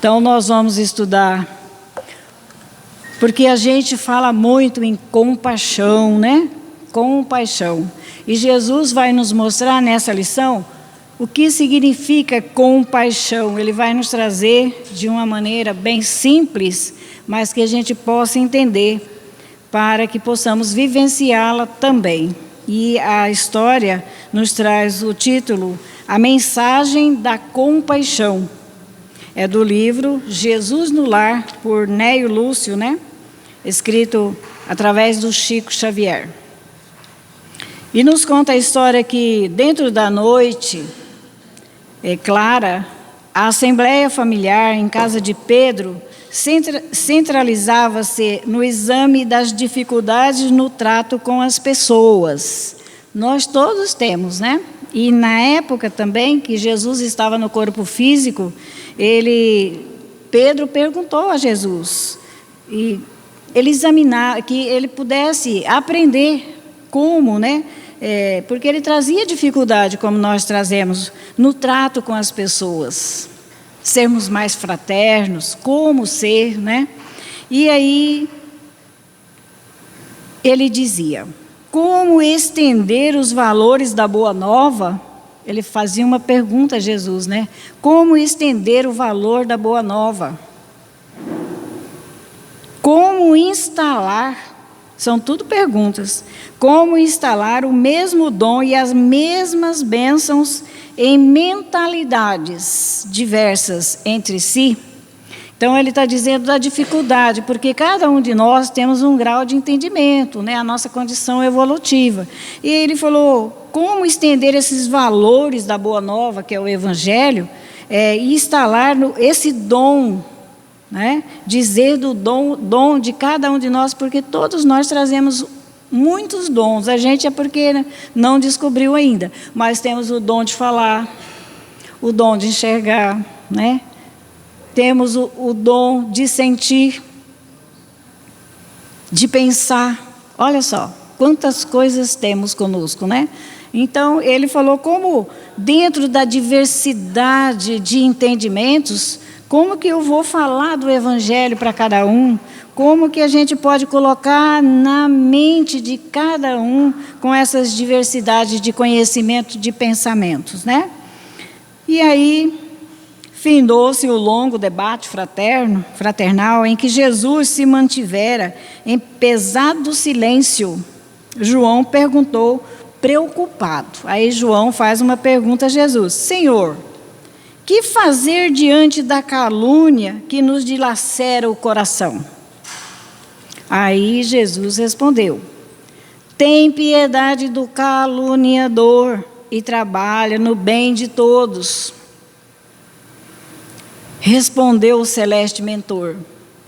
Então, nós vamos estudar, porque a gente fala muito em compaixão, né? Compaixão. E Jesus vai nos mostrar nessa lição o que significa compaixão. Ele vai nos trazer de uma maneira bem simples, mas que a gente possa entender, para que possamos vivenciá-la também. E a história nos traz o título, A Mensagem da Compaixão. É do livro Jesus no Lar, por Neio Lúcio, né? Escrito através do Chico Xavier. E nos conta a história que, dentro da noite clara, a assembleia familiar em casa de Pedro centralizava-se no exame das dificuldades no trato com as pessoas. Nós todos temos, né? E na época também que Jesus estava no corpo físico, Pedro perguntou a Jesus, e ele examinar, que ele pudesse aprender como, né? Porque ele trazia dificuldade, como nós trazemos, no trato com as pessoas. Sermos mais fraternos, como ser, né? E aí, ele dizia, como estender os valores da Boa Nova? Ele fazia uma pergunta a Jesus, né? Como estender o valor da Boa Nova? Como instalar, são tudo perguntas, como instalar o mesmo dom e as mesmas bênçãos em mentalidades diversas entre si? Então, ele está dizendo da dificuldade, porque cada um de nós temos um grau de entendimento, né? A nossa condição evolutiva. E ele falou, como estender esses valores da Boa Nova, que é o Evangelho, e instalar esse dom, né? Dizer do dom de cada um de nós, porque todos nós trazemos muitos dons. A gente é porque não descobriu ainda, mas temos o dom de falar, o dom de enxergar, né? Temos o dom de sentir, de pensar. Olha só, quantas coisas temos conosco, né? Então, ele falou como dentro da diversidade de entendimentos, como que eu vou falar do Evangelho para cada um? Como que a gente pode colocar na mente de cada um com essas diversidades de conhecimento, de pensamentos, né? E aí, findou-se o longo debate fraternal em que Jesus se mantivera em pesado silêncio. João perguntou, preocupado. Aí João faz uma pergunta a Jesus. Senhor, que fazer diante da calúnia que nos dilacera o coração? Aí Jesus respondeu, tem piedade do caluniador e trabalha no bem de todos. Respondeu o celeste mentor,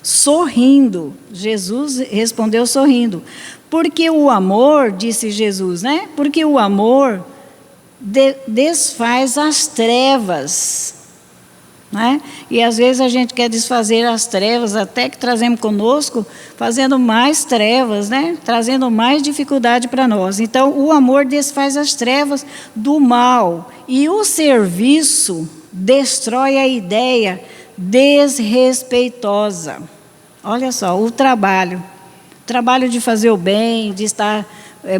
sorrindo. Jesus respondeu sorrindo. Porque o amor, disse Jesus, né? Porque o amor desfaz as trevas, né? E às vezes a gente quer desfazer as trevas, até que trazemos conosco, fazendo mais trevas, né? Trazendo mais dificuldade para nós. Então, o amor desfaz as trevas do mal. E o serviço destrói a ideia desrespeitosa. Olha só, o trabalho de fazer o bem, de estar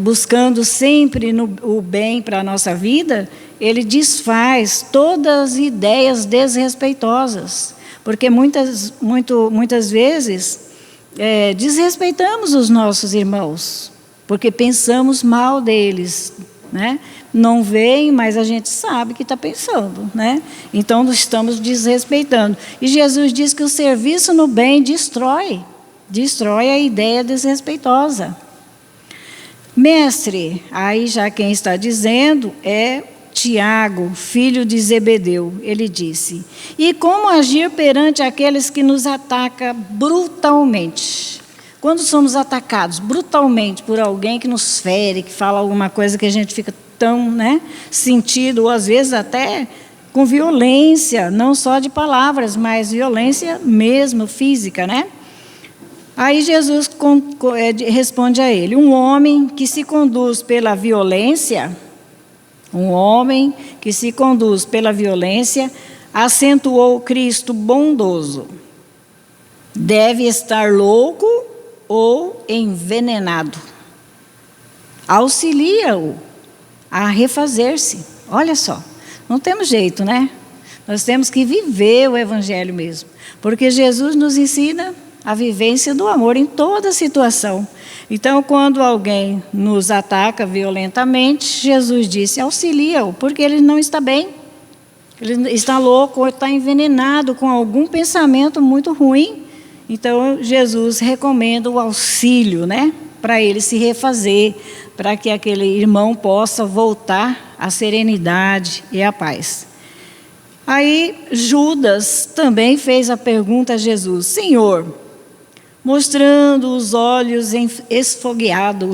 buscando sempre o bem para a nossa vida, ele desfaz todas as ideias desrespeitosas, porque muitas vezes desrespeitamos os nossos irmãos, porque pensamos mal deles, né? Não veem, mas a gente sabe que está pensando, né? Então, nós estamos desrespeitando. E Jesus diz que o serviço no bem destrói a ideia desrespeitosa. Mestre, aí já quem está dizendo é Tiago, filho de Zebedeu. Ele disse, e como agir perante aqueles que nos atacam brutalmente? Quando somos atacados brutalmente por alguém que nos fere, que fala alguma coisa que a gente fica tão, né, sentido, ou às vezes até com violência, não só de palavras, mas violência mesmo, física, né? Aí Jesus responde a ele, um homem que se conduz pela violência acentuou Cristo bondoso. Deve estar louco ou envenenado. Auxilia-o a refazer-se. Olha só, não temos jeito, né? Nós temos que viver o Evangelho mesmo, porque Jesus nos ensina a vivência do amor em toda situação. Então, quando alguém nos ataca violentamente, Jesus disse, auxilia-o, porque ele não está bem. Ele está louco ou está envenenado com algum pensamento muito ruim. Então, Jesus recomenda o auxílio, né? Para ele se refazer, para que aquele irmão possa voltar à serenidade e à paz. Aí, Judas também fez a pergunta a Jesus, Senhor, mostrando os olhos esfogueados,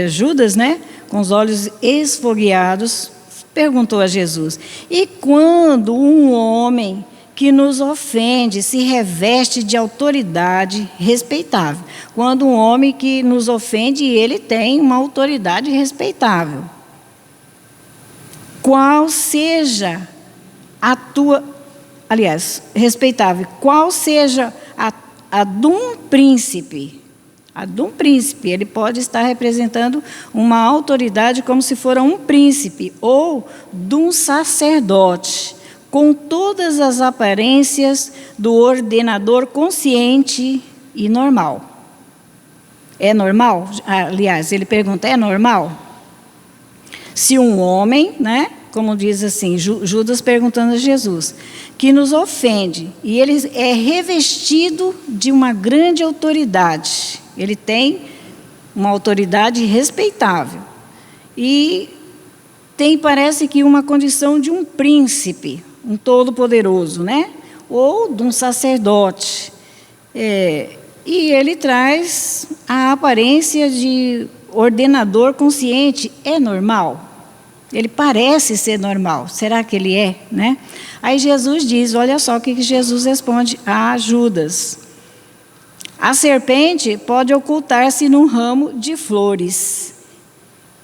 Judas, né? Com os olhos esfogueados, perguntou a Jesus, e quando um homem que nos ofende se reveste de autoridade respeitável? Quando um homem que nos ofende, ele tem uma autoridade respeitável. Qual seja a tua, respeitável, qual seja a de um príncipe? A de um príncipe, ele pode estar representando uma autoridade como se for um príncipe, ou de um sacerdote, com todas as aparências do ordenador consciente e normal. É normal? Aliás, ele pergunta, é normal? Se um homem, né, como diz assim, Judas perguntando a Jesus, que nos ofende, e ele é revestido de uma grande autoridade, ele tem uma autoridade respeitável, e tem, parece que, uma condição de um príncipe, um todo-poderoso, né? Ou de um sacerdote. E ele traz a aparência de ordenador consciente. É normal? Ele parece ser normal. Será que ele é? Né? Aí Jesus diz, olha só o que Jesus responde a Judas. A serpente pode ocultar-se num ramo de flores.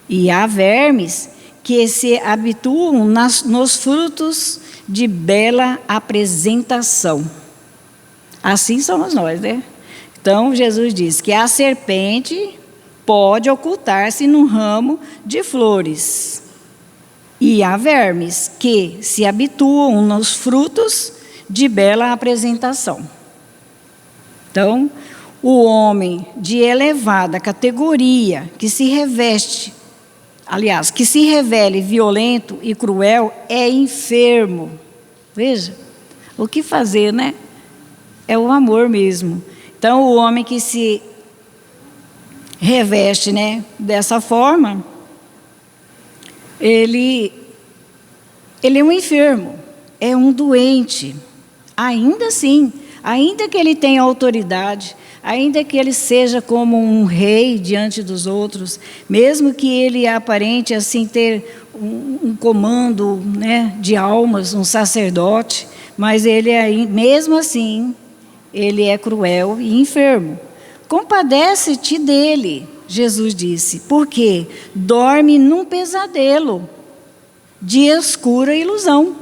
E há vermes que se habituam nos frutos de bela apresentação. Assim somos nós, né? Então, Jesus diz que a serpente pode ocultar-se num ramo de flores. E há vermes que se habituam nos frutos de bela apresentação. Então, o homem de elevada categoria que se reveste, aliás, que se revele violento e cruel, é enfermo. Veja, o que fazer, né? É o amor mesmo. Então, o homem que se reveste, né, dessa forma, ele é um enfermo, é um doente. Ainda assim, ainda que ele tenha autoridade, ainda que ele seja como um rei diante dos outros, mesmo que ele aparente assim ter um comando, né, de almas, um sacerdote, mas ele mesmo assim, ele é cruel e enfermo. Compadece-te dele, Jesus disse, porque dorme num pesadelo de escura ilusão.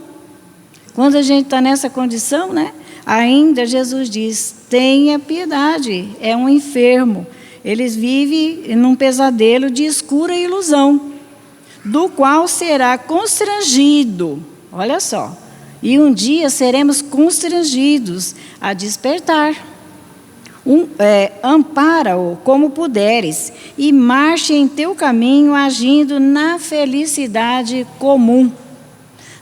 Quando a gente está nessa condição, né? Ainda Jesus diz, tenha piedade, é um enfermo. Eles vivem num pesadelo de escura ilusão, do qual será constrangido. Olha só, e um dia seremos constrangidos a despertar. Ampara-o como puderes e marche em teu caminho agindo na felicidade comum.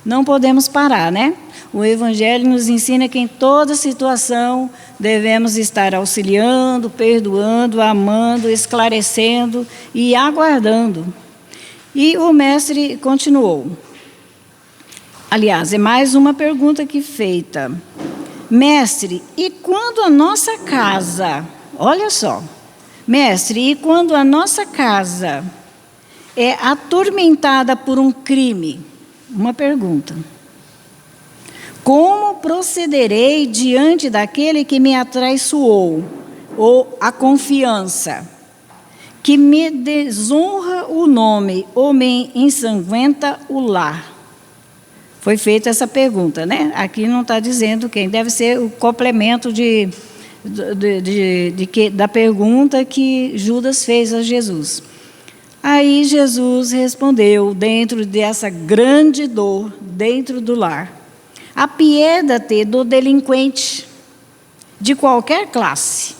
Não podemos parar, né? O Evangelho nos ensina que em toda situação devemos estar auxiliando, perdoando, amando, esclarecendo e aguardando. E o mestre continuou. Aliás, é mais uma pergunta aqui feita. Mestre, e quando a nossa casa, olha só, mestre, e quando a nossa casa é atormentada por um crime? Uma pergunta. Como procederei diante daquele que me atraiçoou, ou a confiança, que me desonra o nome, ou me ensanguenta o lar? Foi feita essa pergunta, né? Aqui não está dizendo quem, deve ser o complemento da pergunta que Judas fez a Jesus. Aí Jesus respondeu, dentro dessa grande dor, dentro do lar: apieda-te do delinquente, de qualquer classe.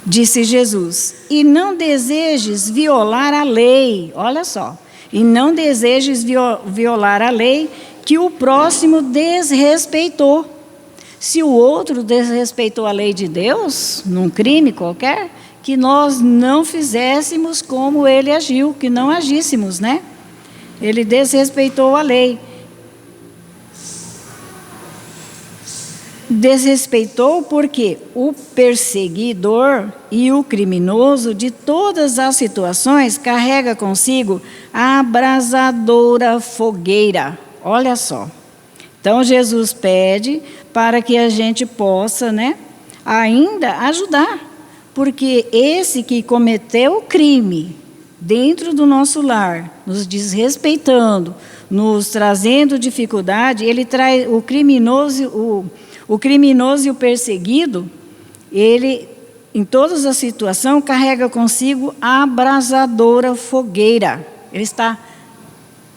Disse Jesus: e não desejes violar a lei, olha só, e não desejes violar a lei que o próximo desrespeitou. Se o outro desrespeitou a lei de Deus, num crime qualquer, que nós não fizéssemos como ele agiu, que não agíssemos, né? Ele desrespeitou a lei. Desrespeitou porque o perseguidor e o criminoso de todas as situações carrega consigo a abrasadora fogueira. Olha só. Então Jesus pede para que a gente possa, né, ainda ajudar, porque esse que cometeu o crime dentro do nosso lar, nos desrespeitando, nos trazendo dificuldade, ele traz o criminoso e o perseguido, ele, em todas as situações, carrega consigo a abrasadora fogueira. Ele está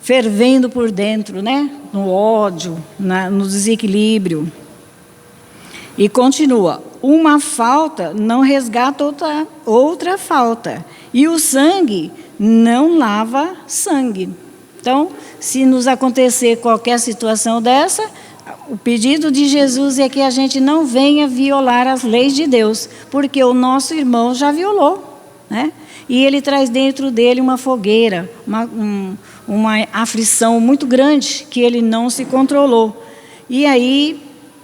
fervendo por dentro, né? No ódio, no desequilíbrio. E continua: uma falta não resgata outra falta, e o sangue não lava sangue. Então, se nos acontecer qualquer situação dessa, o pedido de Jesus é que a gente não venha violar as leis de Deus, porque o nosso irmão já violou, né? E ele traz dentro dele uma fogueira, uma aflição muito grande, que ele não se controlou. E aí,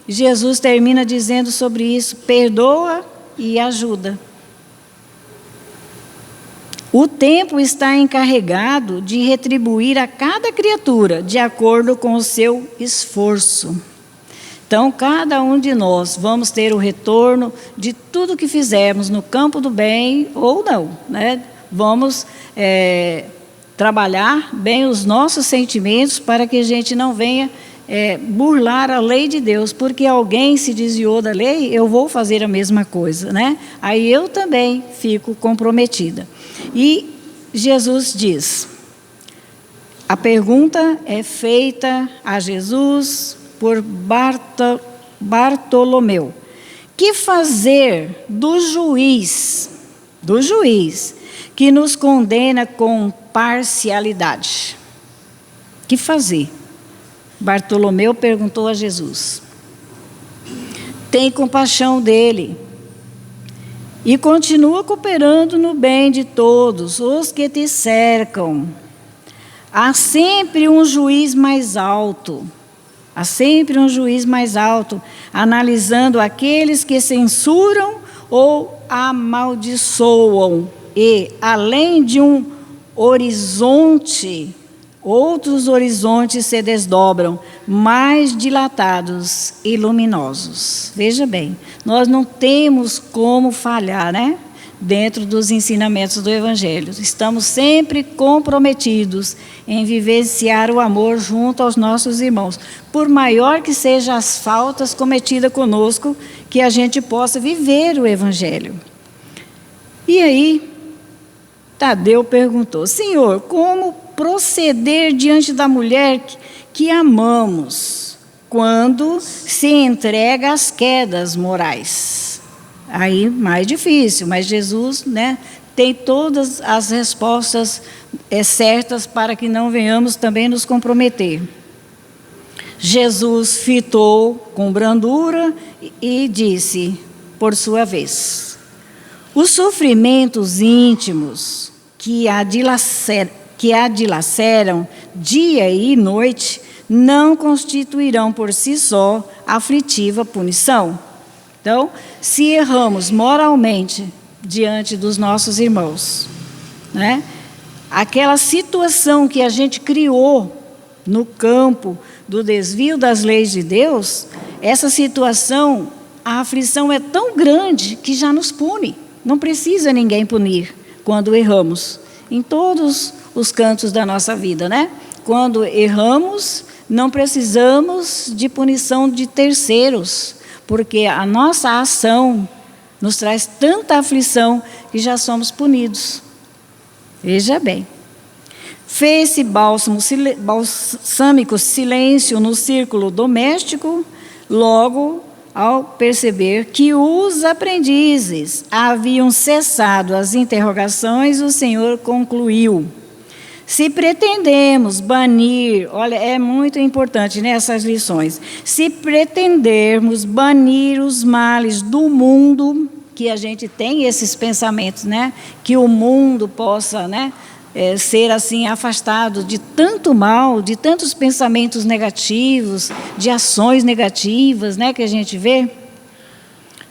Jesus termina dizendo sobre isso: perdoa e ajuda. O tempo está encarregado de retribuir a cada criatura de acordo com o seu esforço. Então, cada um de nós vamos ter o retorno de tudo que fizermos no campo do bem ou não, né? Vamos trabalhar bem os nossos sentimentos para que a gente não venha burlar a lei de Deus, porque alguém se desviou da lei, eu vou fazer a mesma coisa, né? Aí eu também fico comprometida. E Jesus diz, a pergunta é feita a Jesus por Bartolomeu: que fazer do juiz que nos condena com parcialidade? Que fazer? Bartolomeu perguntou a Jesus. Tem compaixão dele e continua cooperando no bem de todos os que te cercam. Há sempre um juiz mais alto, analisando aqueles que censuram ou amaldiçoam, e, além de um horizonte, outros horizontes se desdobram, mais dilatados e luminosos. Veja bem, nós não temos como falhar, né? Dentro dos ensinamentos do Evangelho. Estamos sempre comprometidos em vivenciar o amor junto aos nossos irmãos. Por maior que sejam as faltas cometidas conosco, que a gente possa viver o Evangelho. E aí, Tadeu perguntou: Senhor, como proceder diante da mulher que amamos quando se entrega às quedas morais? Aí, mais difícil, mas Jesus, né, tem todas as respostas certas para que não venhamos também nos comprometer. Jesus fitou com brandura e disse, por sua vez: os sofrimentos íntimos que a dilaceram dia e noite não constituirão por si só aflitiva punição. Então, se erramos moralmente diante dos nossos irmãos, né, aquela situação que a gente criou no campo do desvio das leis de Deus, essa situação, a aflição é tão grande que já nos pune. Não precisa ninguém punir quando erramos, em todos os cantos da nossa vida, né? quando erramos, não precisamos de punição de terceiros, porque a nossa ação nos traz tanta aflição que já somos punidos. Veja bem. Fez-se balsâmico silêncio no círculo doméstico, logo, ao perceber que os aprendizes haviam cessado as interrogações, o Senhor concluiu: se pretendemos banir, olha, é muito importante nessas lições, se pretendermos banir os males do mundo, que a gente tem esses pensamentos, né, que o mundo possa, né, ser assim afastado de tanto mal, de tantos pensamentos negativos, de ações negativas, né, que a gente vê.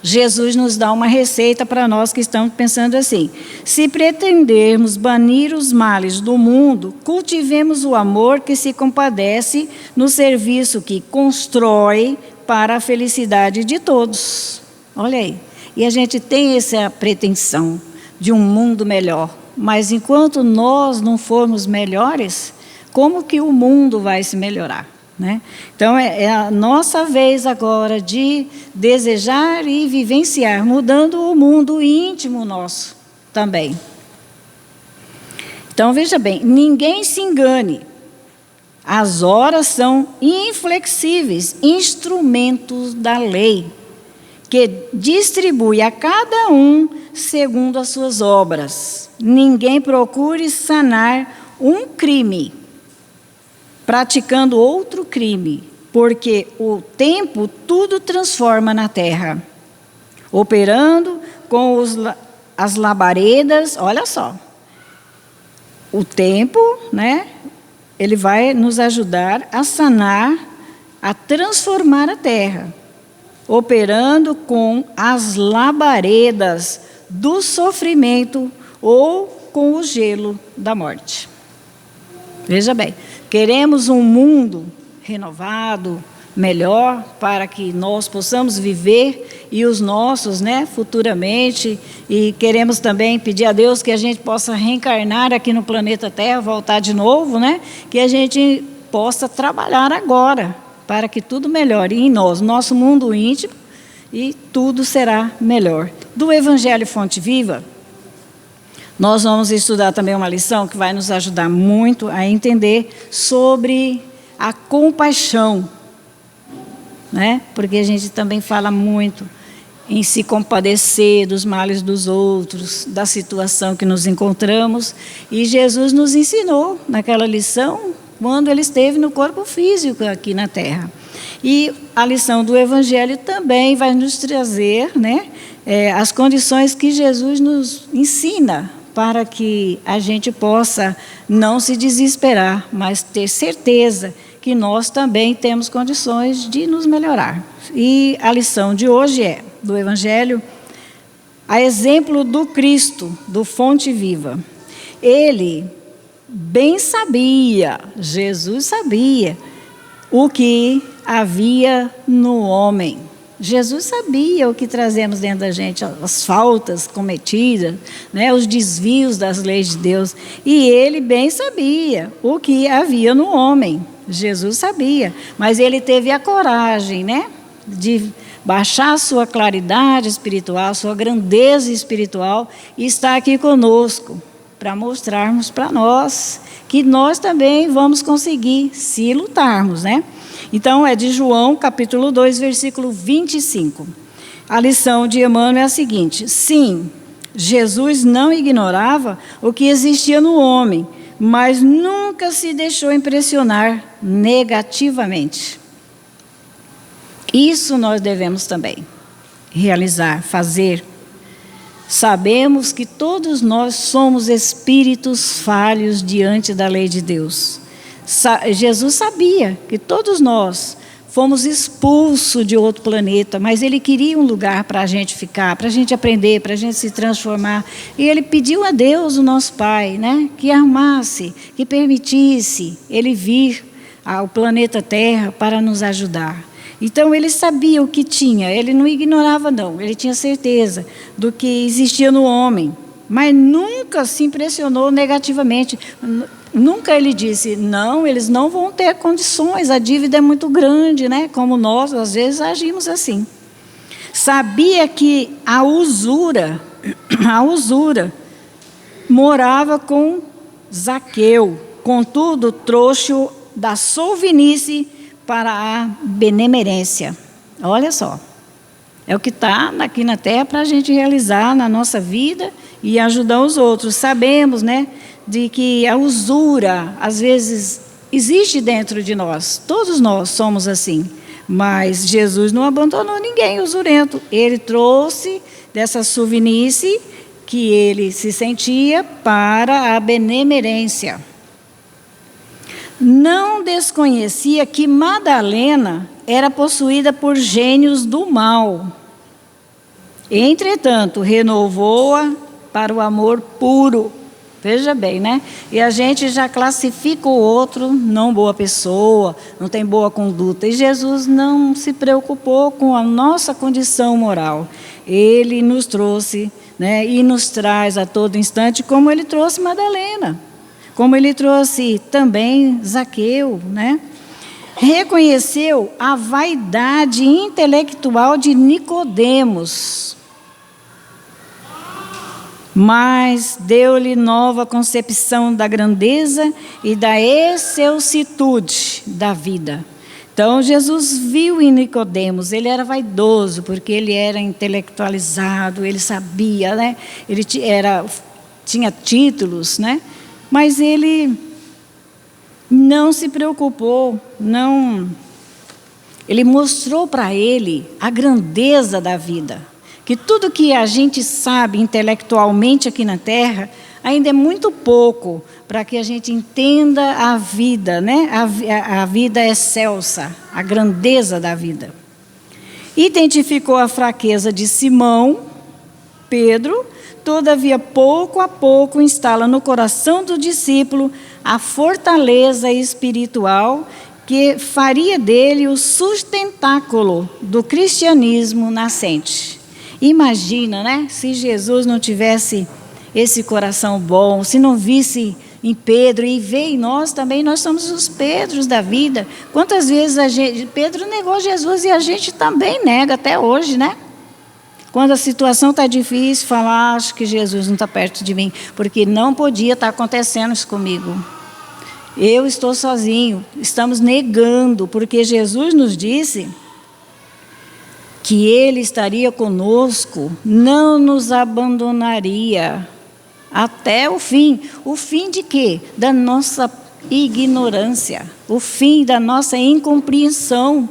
Jesus nos dá uma receita para nós que estamos pensando assim: se pretendermos banir os males do mundo, cultivemos o amor que se compadece no serviço que constrói para a felicidade de todos. Olha aí. E a gente tem essa pretensão de um mundo melhor. Mas enquanto nós não formos melhores, como que o mundo vai se melhorar, né? Então, é a nossa vez agora de desejar e vivenciar, mudando o mundo íntimo nosso também. Então, veja bem, ninguém se engane. As horas são inflexíveis, instrumentos da lei, que distribui a cada um segundo as suas obras. Ninguém procure sanar um crime praticando outro crime, porque o tempo tudo transforma na terra, operando com as labaredas. Olha só, o tempo, né, ele vai nos ajudar a sanar, a transformar a terra, operando com as labaredas do sofrimento ou com o gelo da morte. Veja bem, queremos um mundo renovado, melhor, para que nós possamos viver e os nossos, né, futuramente, e queremos também pedir a Deus que a gente possa reencarnar aqui no planeta Terra, voltar de novo, né, que a gente possa trabalhar agora, para que tudo melhore em nós, nosso mundo íntimo, e tudo será melhor. Do Evangelho Fonte Viva, nós vamos estudar também uma lição que vai nos ajudar muito a entender sobre a compaixão, né? Porque a gente também fala muito em se compadecer dos males dos outros, da situação que nos encontramos, e Jesus nos ensinou naquela lição quando ele esteve no corpo físico aqui na Terra. E a lição do Evangelho também vai nos trazer, né, as condições que Jesus nos ensina para que a gente possa não se desesperar, mas ter certeza que nós também temos condições de nos melhorar. E a lição de hoje do Evangelho, a exemplo do Cristo, do Fonte Viva. Ele bem sabia, Jesus sabia, o que havia no homem. Jesus sabia o que trazemos dentro da gente, as faltas cometidas, né, os desvios das leis de Deus. E ele bem sabia o que havia no homem. Jesus sabia, mas ele teve a coragem, né, de baixar a sua claridade espiritual, sua grandeza espiritual, e estar aqui conosco, para mostrarmos para nós que nós também vamos conseguir, se lutarmos, né? Então, é de João, capítulo 2, versículo 25. A lição de Emmanuel é a seguinte: sim, Jesus não ignorava o que existia no homem, mas nunca se deixou impressionar negativamente. Isso nós devemos também realizar, fazer. Sabemos que todos nós somos espíritos falhos diante da lei de Deus. Jesus sabia que todos nós fomos expulsos de outro planeta, mas ele queria um lugar para a gente ficar, para a gente aprender, para a gente se transformar. E ele pediu a Deus, o nosso Pai, né, que armasse, que permitisse ele vir ao planeta Terra para nos ajudar. Então, ele sabia o que tinha, ele não ignorava, não. Ele tinha certeza do que existia no homem, mas nunca se impressionou negativamente. Nunca ele disse, não, eles não vão ter condições, a dívida é muito grande, né? Como nós, às vezes, agimos assim. Sabia que a usura morava com Zaqueu, contudo, trouxe-o da solvinice para a benemerência. Olha só, é o que está aqui na terra para a gente realizar na nossa vida e ajudar os outros. Sabemos, né, de que a usura, às vezes, existe dentro de nós. Todos nós somos assim. Mas Jesus não abandonou ninguém usurento. Ele trouxe dessa solvinice que ele se sentia para a benemerência. Não desconhecia que Madalena era possuída por gênios do mal. Entretanto, renovou-a para o amor puro. Veja bem, né? E a gente já classifica o outro não boa pessoa, não tem boa conduta. E Jesus não se preocupou com a nossa condição moral. Ele nos trouxe, né, e nos traz a todo instante, como ele trouxe Madalena, como ele trouxe também Zaqueu, né? Reconheceu a vaidade intelectual de Nicodemos, mas deu-lhe nova concepção da grandeza e da excelsitude da vida. Então, Jesus viu em Nicodemos, ele era vaidoso, porque ele era intelectualizado, ele sabia, né? Ele tinha títulos, né? Mas ele não se preocupou, ele mostrou para ele a grandeza da vida. Que tudo que a gente sabe intelectualmente aqui na Terra ainda é muito pouco para que a gente entenda a vida, né? A vida excelsa, a grandeza da vida. Identificou a fraqueza de Simão, Pedro, todavia pouco a pouco instala no coração do discípulo a fortaleza espiritual que faria dele o sustentáculo do cristianismo nascente. Imagina, né? Se Jesus não tivesse esse coração bom, se não visse em Pedro e vê em nós também, nós somos os Pedros da vida. Quantas vezes Pedro negou Jesus e a gente também nega até hoje, né? Quando a situação está difícil, fala, acho que Jesus não está perto de mim, porque não podia estar acontecendo isso comigo. Eu estou sozinho, estamos negando, porque Jesus nos disse que Ele estaria conosco, não nos abandonaria até o fim. O fim de quê? Da nossa ignorância, o fim da nossa incompreensão.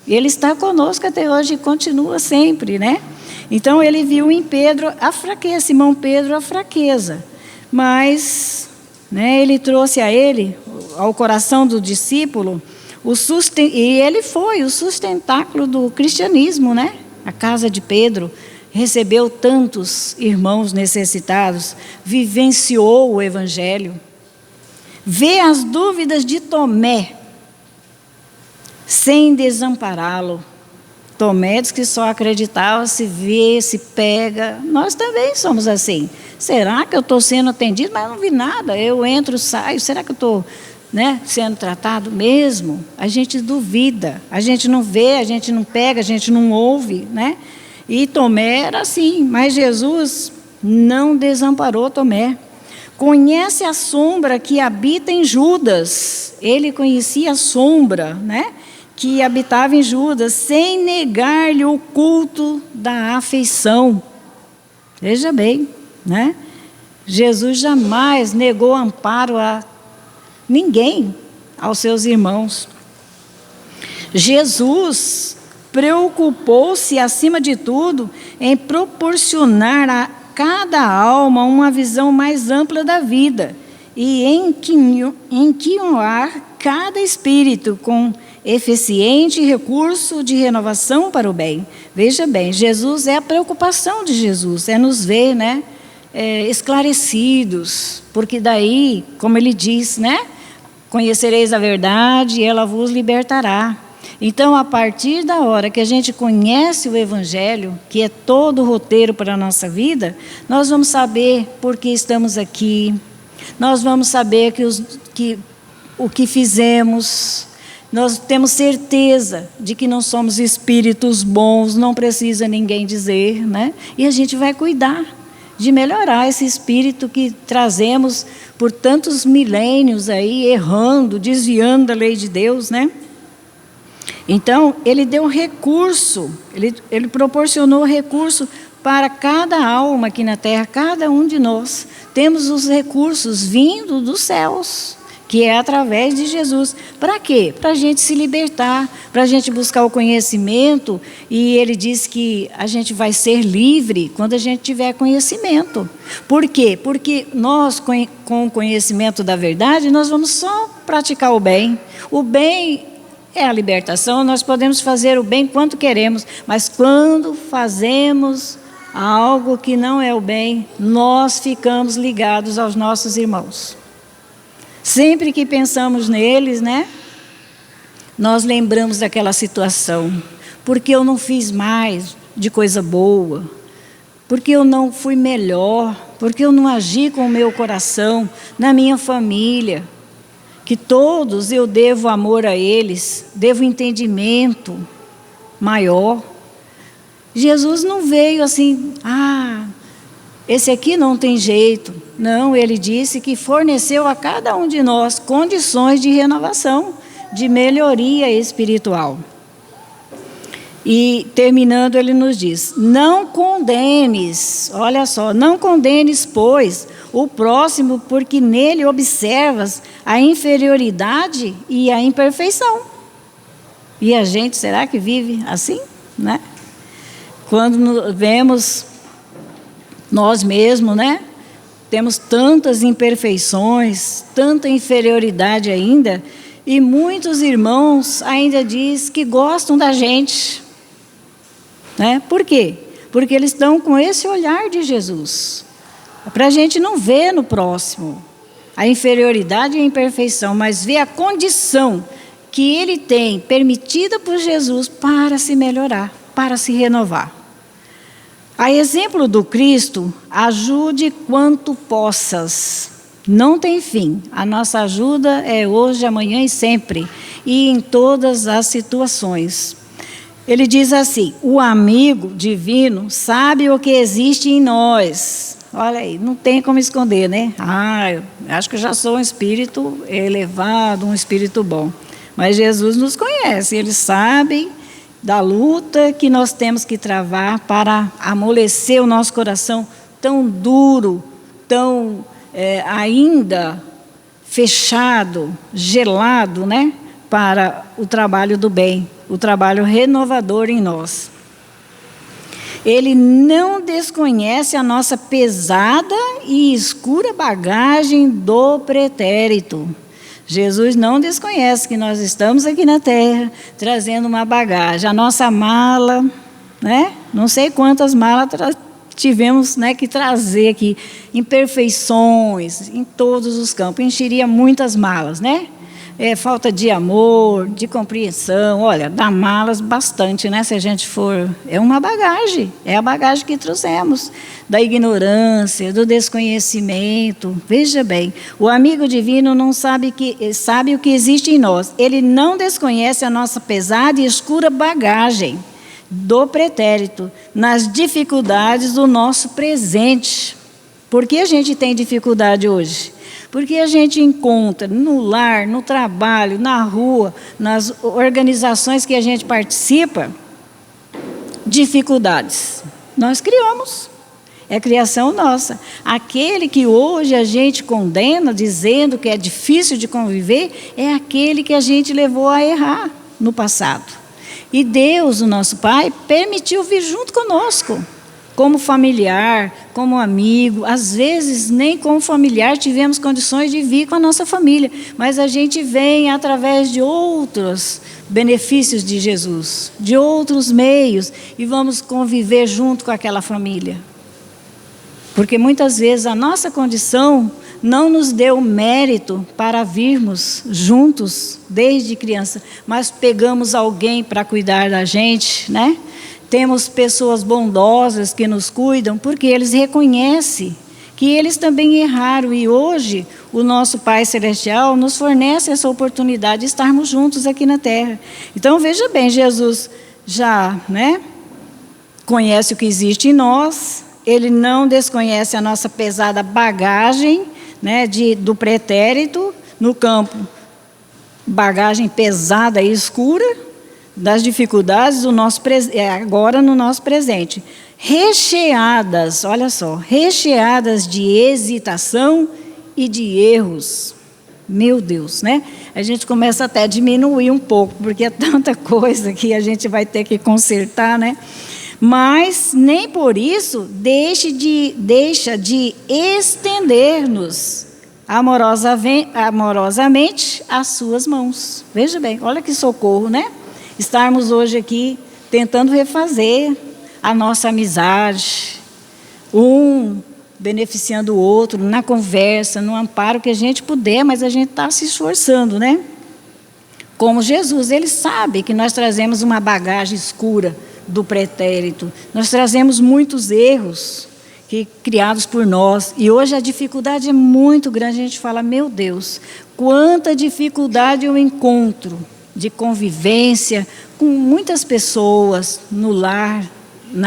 Ele está conosco até hoje e continua sempre, né? Então, ele viu em Pedro a fraqueza, Simão Pedro a fraqueza, mas, né, ele trouxe ao coração do discípulo, e ele foi o sustentáculo do cristianismo, né? A casa de Pedro recebeu tantos irmãos necessitados, vivenciou o evangelho. Vê as dúvidas de Tomé, sem desampará-lo. Tomé diz que só acreditava se vê, se pega. Nós também somos assim. Será que eu estou sendo atendido? Mas eu não vi nada. Eu entro, saio. Será que eu estou, né, sendo tratado mesmo? A gente duvida. A gente não vê, a gente não pega, a gente não ouve, né? E Tomé era assim. Mas Jesus não desamparou Tomé. Conhece a sombra que habita em Judas. Ele conhecia a sombra, né, que habitava em Judas, sem negar-lhe o culto da afeição. Veja bem, né? Jesus jamais negou amparo a ninguém, aos seus irmãos. Jesus preocupou-se, acima de tudo, em proporcionar a cada alma uma visão mais ampla da vida e enquinhoar cada espírito com eficiente recurso de renovação para o bem. Veja bem, Jesus é a preocupação de Jesus, é nos ver, né, esclarecidos, porque daí, como ele diz, né, conhecereis a verdade e ela vos libertará. Então, a partir da hora que a gente conhece o Evangelho, que é todo o roteiro para a nossa vida, nós vamos saber por que estamos aqui, Nós vamos saber o que fizemos. Nós temos certeza de que não somos espíritos bons, não precisa ninguém dizer, né? E a gente vai cuidar de melhorar esse espírito que trazemos por tantos milênios aí, errando, desviando da lei de Deus, né? Então, ele deu recurso, ele proporcionou recurso para cada alma aqui na Terra, cada um de nós. Temos os recursos vindo dos céus, que é através de Jesus. Para quê? Para a gente se libertar, para a gente buscar o conhecimento. E ele diz que a gente vai ser livre quando a gente tiver conhecimento. Por quê? Porque nós, com o conhecimento da verdade, nós vamos só praticar o bem. O bem é a libertação, nós podemos fazer o bem quanto queremos, mas quando fazemos algo que não é o bem, nós ficamos ligados aos nossos irmãos. Sempre que pensamos neles, né, nós lembramos daquela situação. Porque eu não fiz mais de coisa boa, porque eu não fui melhor, porque eu não agi com o meu coração, na minha família, que todos eu devo amor a eles, devo entendimento maior. Jesus não veio assim, esse aqui não tem jeito. Não, ele disse que forneceu a cada um de nós condições de renovação, de melhoria espiritual. E terminando, ele nos diz: não condenes, olha só, não condenes, pois, o próximo, porque nele observas a inferioridade e a imperfeição. E a gente, será que vive assim, né? Quando vemos nós mesmos, né? Temos tantas imperfeições, tanta inferioridade ainda, e muitos irmãos ainda dizem que gostam da gente, né? Por quê? Porque eles estão com esse olhar de Jesus, para a gente não ver no próximo a inferioridade e a imperfeição, mas ver a condição que ele tem, permitida por Jesus, para se melhorar, para se renovar. A exemplo do Cristo, ajude quanto possas. Não tem fim. A nossa ajuda é hoje, amanhã e sempre. E em todas as situações. Ele diz assim: o amigo divino sabe o que existe em nós. Olha aí, não tem como esconder, né? Eu acho que eu já sou um espírito elevado, um espírito bom. Mas Jesus nos conhece, Ele sabe da luta que nós temos que travar para amolecer o nosso coração tão duro, tão ainda fechado, gelado, né? Para o trabalho do bem, o trabalho renovador em nós. Ele não desconhece a nossa pesada e escura bagagem do pretérito. Jesus não desconhece que nós estamos aqui na Terra trazendo uma bagagem. A nossa mala, né? Não sei quantas malas tivemos, né, que trazer aqui. Imperfeições em todos os campos. Encheria muitas malas, né? Falta de amor, de compreensão. Olha, dá malas bastante, né? Se a gente for... É uma bagagem. É a bagagem que trouxemos. Da ignorância, do desconhecimento. Veja bem, o amigo divino não sabe o que existe em nós. Ele não desconhece a nossa pesada e escura bagagem do pretérito, nas dificuldades do nosso presente. Por que a gente tem dificuldade hoje? Porque a gente encontra no lar, no trabalho, na rua, nas organizações que a gente participa, dificuldades. Nós criamos. É criação nossa. Aquele que hoje a gente condena, dizendo que é difícil de conviver, é aquele que a gente levou a errar no passado. E Deus, o nosso Pai, permitiu vir junto conosco, como familiar, como amigo. Às vezes, nem como familiar tivemos condições de vir com a nossa família, mas a gente vem através de outros benefícios de Jesus, de outros meios, e vamos conviver junto com aquela família. Porque muitas vezes a nossa condição não nos deu mérito para virmos juntos desde criança, mas pegamos alguém para cuidar da gente, né? Temos pessoas bondosas que nos cuidam, porque eles reconhecem que eles também erraram, e hoje o nosso Pai Celestial nos fornece essa oportunidade de estarmos juntos aqui na terra. Então, veja bem, Jesus já, conhece o que existe em nós, Ele não desconhece a nossa pesada bagagem, do pretérito no campo, bagagem pesada e escura, das dificuldades do nosso agora no nosso presente, recheadas, olha só, recheadas de hesitação e de erros. Meu Deus, a gente começa até a diminuir um pouco, porque é tanta coisa que a gente vai ter que consertar, Mas nem por isso deixa de estender-nos amorosamente as suas mãos. Veja bem, olha que socorro, Estarmos hoje aqui tentando refazer a nossa amizade, um beneficiando o outro, na conversa, no amparo que a gente puder, mas a gente está se esforçando, Como Jesus, Ele sabe que nós trazemos uma bagagem escura do pretérito, nós trazemos muitos erros criados por nós, e hoje a dificuldade é muito grande, a gente fala, meu Deus, quanta dificuldade eu encontro de convivência com muitas pessoas no lar,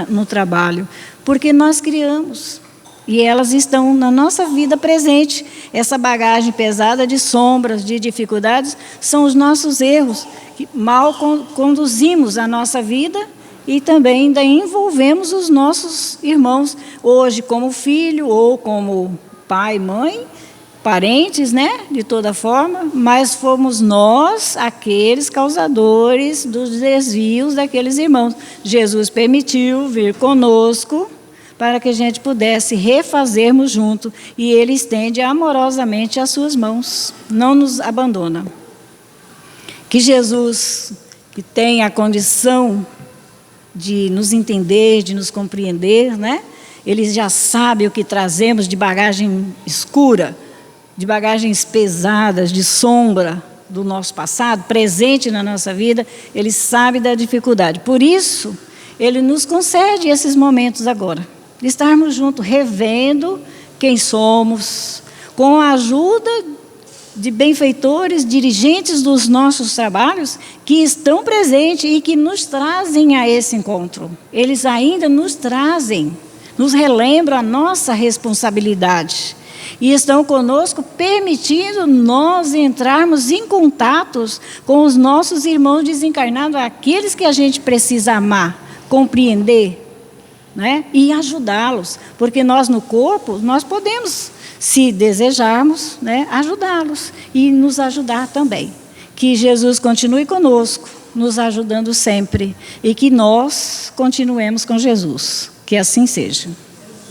no trabalho, porque nós criamos, e elas estão na nossa vida presente. Essa bagagem pesada de sombras, de dificuldades, são os nossos erros, que mal conduzimos a nossa vida e também ainda envolvemos os nossos irmãos, hoje como filho ou como pai, mãe, parentes, de toda forma, mas fomos nós aqueles causadores dos desvios daqueles irmãos. Jesus permitiu vir conosco para que a gente pudesse refazermos junto, e Ele estende amorosamente as suas mãos, não nos abandona. Que Jesus, que tem a condição de nos entender, de nos compreender, Ele já sabe o que trazemos de bagagem escura, de bagagens pesadas, de sombra do nosso passado, presente na nossa vida. Ele sabe da dificuldade. Por isso, Ele nos concede esses momentos agora, de estarmos juntos, revendo quem somos, com a ajuda de benfeitores, dirigentes dos nossos trabalhos, que estão presentes e que nos trazem a esse encontro. Eles ainda nos trazem, nos relembram a nossa responsabilidade. E estão conosco, permitindo nós entrarmos em contatos com os nossos irmãos desencarnados, aqueles que a gente precisa amar, compreender, e ajudá-los. Porque nós no corpo, nós podemos, se desejarmos, ajudá-los e nos ajudar também. Que Jesus continue conosco, nos ajudando sempre, e que nós continuemos com Jesus. Que assim seja.